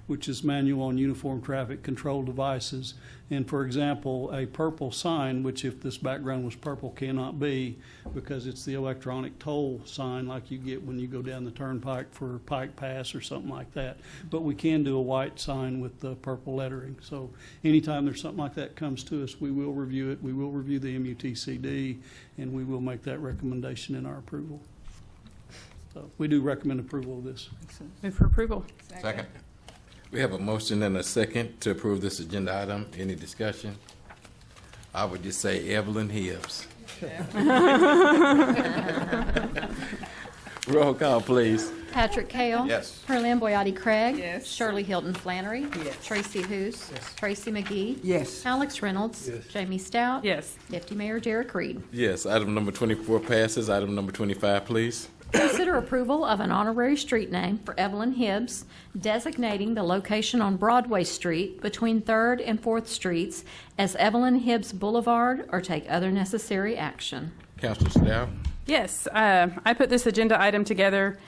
which is Manual on Uniform Traffic Control Devices. And for example, a purple sign, which if this background was purple cannot be, because it's the electronic toll sign like you get when you go down the turnpike for Pike Pass or something like that. But we can do a white sign with the purple lettering. So anytime there's something like that comes to us, we will review it. We will review the MUTCD, and we will make that recommendation in our approval. So we do recommend approval of this. Move for approval. Second. We have a motion and a second to approve this agenda item. Any discussion? I would just say Evelyn Hibbs. Roll call, please. Patrick Kale. Yes. Pearline Boyati Craig. Yes. Shirley Hilton Flannery. Yes. Tracy Hoos. Yes. Tracy McGee. Yes. Alex Reynolds. Yes. Jamie Stout. Yes. Deputy Mayor Derek Reed. Yes. Item number 24 passes. Item number 25, please. Consider approval of an honorary street name for Evelyn Hibbs, designating the location on Broadway Street between 3rd and 4th Streets as Evelyn Hibbs Boulevard, or take other necessary action. Councilor Stout? Yes, I put this agenda item together.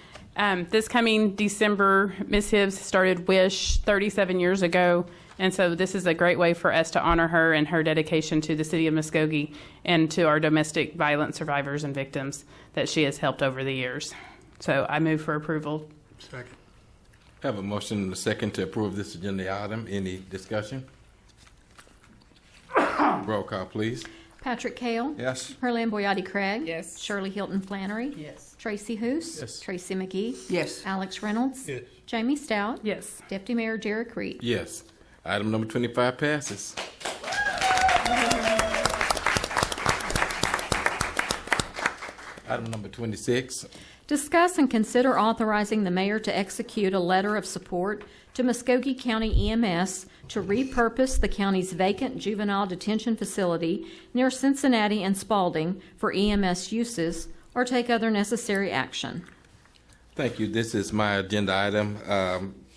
This coming December, Ms. Hibbs started WISH 37 years ago, and so this is a great way for us to honor her and her dedication to the city of Muskogee and to our domestic violence survivors and victims that she has helped over the years. So I move for approval. Second. Have a motion and a second to approve this agenda item. Any discussion? Roll call, please. Patrick Kale. Yes. Pearline Boyati Craig. Yes. Shirley Hilton Flannery. Yes. Tracy Hoos. Yes. Tracy McGee. Yes. Alex Reynolds. Yes. Jamie Stout. Yes. Deputy Mayor Derek Reed. Yes. Item number 25 passes. Item number 26. Discuss and consider authorizing the mayor to execute a letter of support to Muskogee County EMS to repurpose the county's vacant juvenile detention facility near Cincinnati and Spalding for EMS uses or take other necessary action. Thank you. This is my agenda item.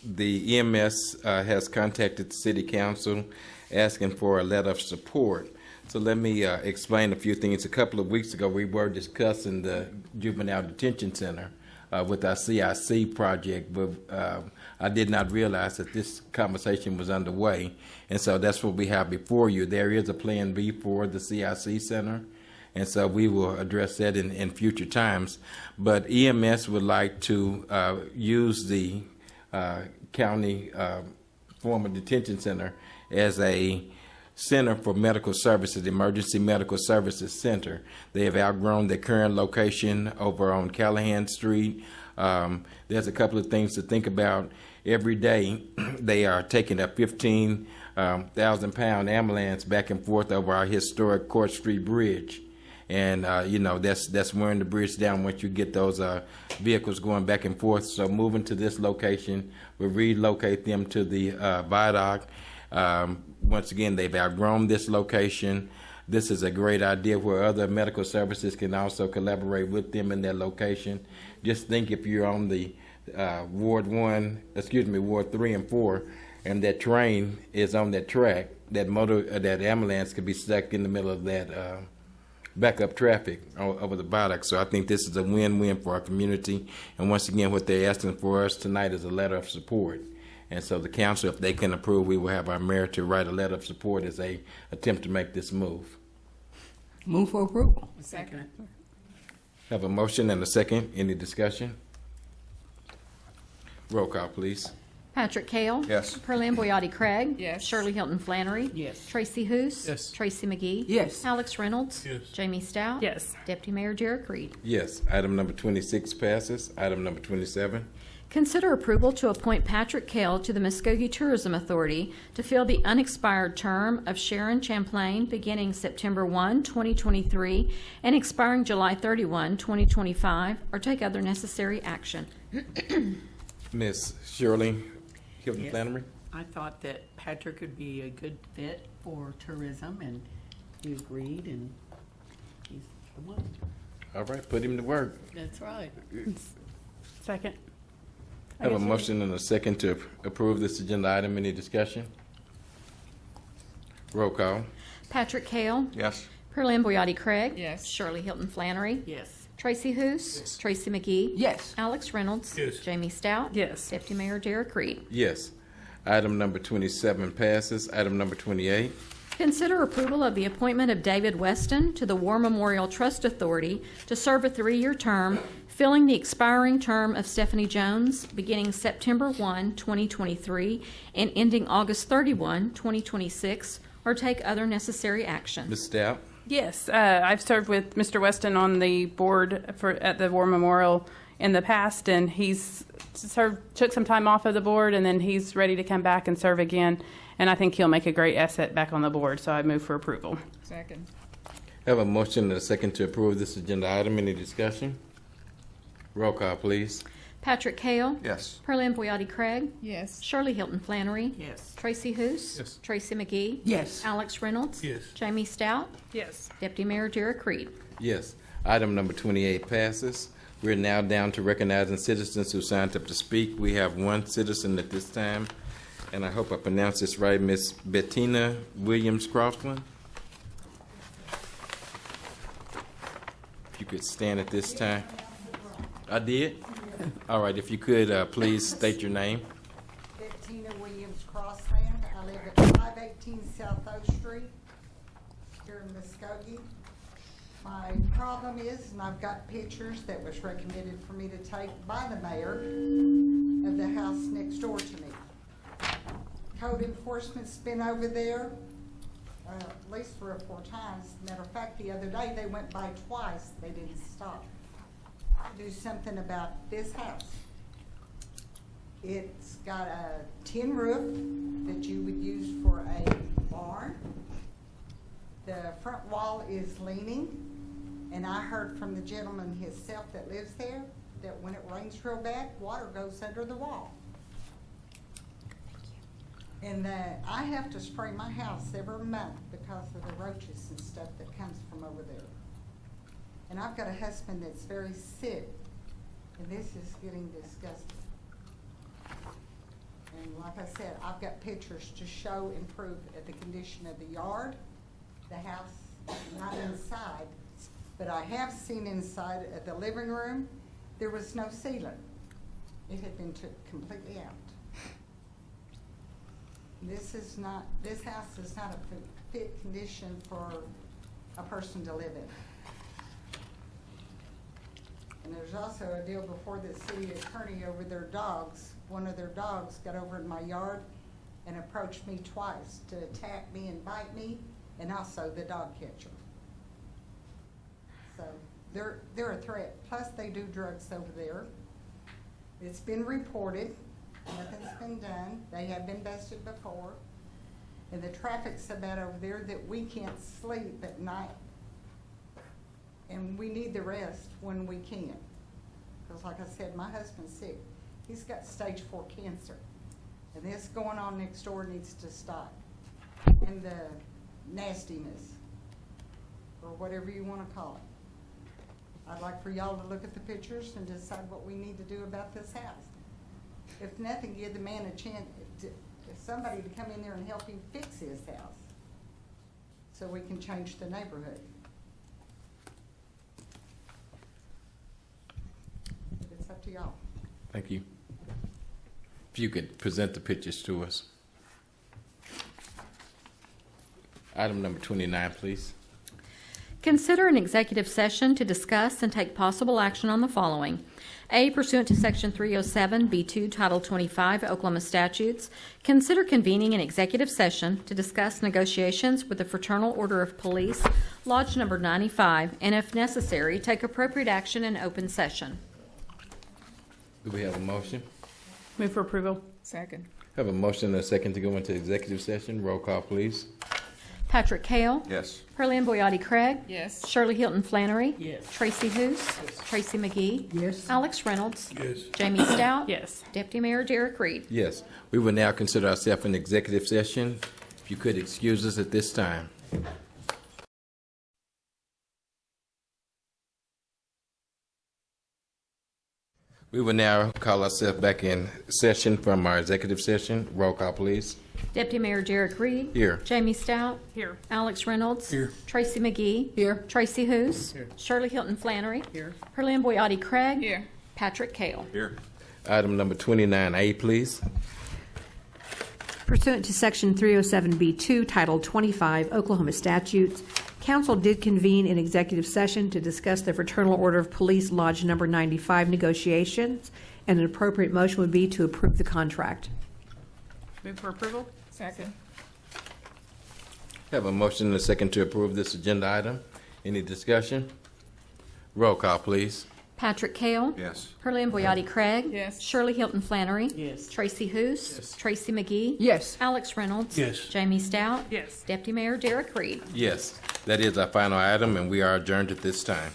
The EMS has contacted the City Council asking for a letter of support. So let me explain a few things. A couple of weeks ago, we were discussing the Juvenile Detention Center with our CIC project, but I did not realize that this conversation was underway. And so that's what we have before you. There is a Plan B for the CIC Center, and so we will address that in future times. But EMS would like to use the county former detention center as a Center for Medical Services, Emergency Medical Services Center. They have outgrown their current location over on Callahan Street. There's a couple of things to think about. Every day, they are taking a 15,000-pound ambulance back and forth over our historic Court Street Bridge. And, that's wearing the bridge down once you get those vehicles going back and forth. So moving to this location, we'll relocate them to the viaduct. Once again, they've outgrown this location. This is a great idea where other medical services can also collaborate with them in their location. Just think if you're on the Ward 3 and 4, and that train is on that track, that ambulance could be stuck in the middle of that backup traffic over the viaduct. So I think this is a win-win for our community. And once again, what they're asking for us tonight is a letter of support. And so the council, if they can approve, we will have our mayor to write a letter of support as they attempt to make this move. Move for approval. Second. Have a motion and a second. Any discussion? Roll call, please. Patrick Cale. Yes. Pearline Boyati Craig. Yes. Shirley Hilton Flannery. Yes. Tracy Hoos. Yes. Tracy McGee. Yes. Alex Reynolds. Yes. Jamie Stout. Yes. Deputy Mayor Jared Creed. Yes. Item number 26 passes. Item number 27. Consider approval to appoint Patrick Cale to the Muskogee Tourism Authority to fill the unexpired term of Sharon Champlain beginning September 1, 2023 and expiring July 31, 2025, or take other necessary action. Ms. Shirley Hilton Yes. Flannery. I thought that Patrick would be a good fit for tourism, and he agreed, and he's the one. All right, put him to work. That's right. Second. Have a motion and a second to approve this agenda item. Any discussion? Roll call. Patrick Cale. Yes. Pearline Boyati Craig. Yes. Shirley Hilton Flannery. Yes. Tracy Hoos. Tracy McGee. Yes. Alex Reynolds. Yes. Jamie Stout. Yes. Deputy Mayor Jared Creed. Yes. Item number 27 passes. Item number 28. Consider approval of the appointment of David Weston to the War Memorial Trust Authority to serve a 3-year term, filling the expiring term of Stephanie Jones beginning September 1, 2023 and ending August 31, 2026, or take other necessary action. Ms. Stout. Yes, I've served with Mr. Weston on the board at the War Memorial in the past, and he's took some time off of the board, and then he's ready to come back and serve again. And I think he'll make a great asset back on the board, so I move for approval. Second. Have a motion and a second to approve this agenda item. Any discussion? Roll call, please. Patrick Cale. Yes. Pearline Boyati Craig. Yes. Shirley Hilton Flannery. Yes. Tracy Hoos. Yes. Tracy McGee. Yes. Alex Reynolds. Yes. Jamie Stout. Yes. Deputy Mayor Jared Creed. Yes. Item number 28 passes. We're now down to recognizing citizens who signed up to speak. We have one citizen at this time, and I hope I pronounced this right, Miss Bettina Williams-Croftland. If you could stand at this time. I did? All right, if you could, please state your name. Bettina Williams-Crossland. I live at 518 South O Street here in Muskogee. My problem is, and I've got pictures that was recommended for me to take by the mayor of the house next door to me. Code enforcement's been over there at least 3 or 4 times. Matter of fact, the other day they went by twice. They didn't stop. Do something about this house. It's got a tin roof that you would use for a barn. The front wall is leaning. And I heard from the gentleman himself that lives there, that when it rains real bad, water goes under the wall. And I have to spray my house every month because of the roaches and stuff that comes from over there. And I've got a husband that's very sick, and this is getting disgusting. And like I said, I've got pictures to show and prove at the condition of the yard, the house, not inside, but I have seen inside at the living room, there was no ceiling. It had been took completely out. This house is not a fit condition for a person to live in. And there's also a deal before the city attorney over their dogs. One of their dogs got over in my yard and approached me twice to attack me and bite me, and also the dog catcher. So they're a threat. Plus they do drugs over there. It's been reported. Nothing's been done. They have been busted before. And the traffic's so bad over there that we can't sleep at night. And we need the rest when we can. Because like I said, my husband's sick. He's got stage 4 cancer. And this going on next door needs to stop. And the nastiness, or whatever you want to call it. I'd like for y'all to look at the pictures and decide what we need to do about this house. If nothing, give the man a chance, somebody to come in there and help him fix his house so we can change the neighborhood. It's up to y'all. Thank you. If you could present the pictures to us. Item number 29, please. Consider an executive session to discuss and take possible action on the following. A, pursuant to Section 307B2, Title 25 Oklahoma statutes, consider convening an executive session to discuss negotiations with the Fraternal Order of Police, Lodge Number 95, and if necessary, take appropriate action in open session. Do we have a motion? Move for approval. Second. Have a motion and a second to go into executive session. Roll call, please. Patrick Kale. Yes. Pearlie Boyati Craig. Yes. Shirley Hilton Flannery. Yes. Tracy Hoos. Tracy McGee. Yes. Alex Reynolds. Yes. Jamie Stout. Yes. Deputy Mayor Derek Reed. Yes. We will now consider ourselves in executive session. If you could excuse us at this time. We will now call ourselves back in session from our executive session. Roll call, please. Deputy Mayor Derek Reed. Here. Jamie Stout. Here. Alex Reynolds. Here. Tracy McGee. Here. Tracy Hoos. Here. Shirley Hilton Flannery. Here. Pearlie Boyati Craig. Here. Patrick Kale. Here. Item number 29A, please. Pursuant to Section 307B2, Title 25 Oklahoma statutes, Council did convene an executive session to discuss the Fraternal Order of Police Lodge Number 95 negotiations, and an appropriate motion would be to approve the contract. Move for approval. Second. Have a motion and a second to approve this agenda item. Any discussion? Roll call, please. Patrick Kale. Yes. Pearlie Boyati Craig. Yes. Shirley Hilton Flannery. Yes. Tracy Hoos. Yes. Tracy McGee. Yes. Alex Reynolds. Yes. Jamie Stout. Yes. Deputy Mayor Derek Reed. Yes, that is our final item, and we are adjourned at this time.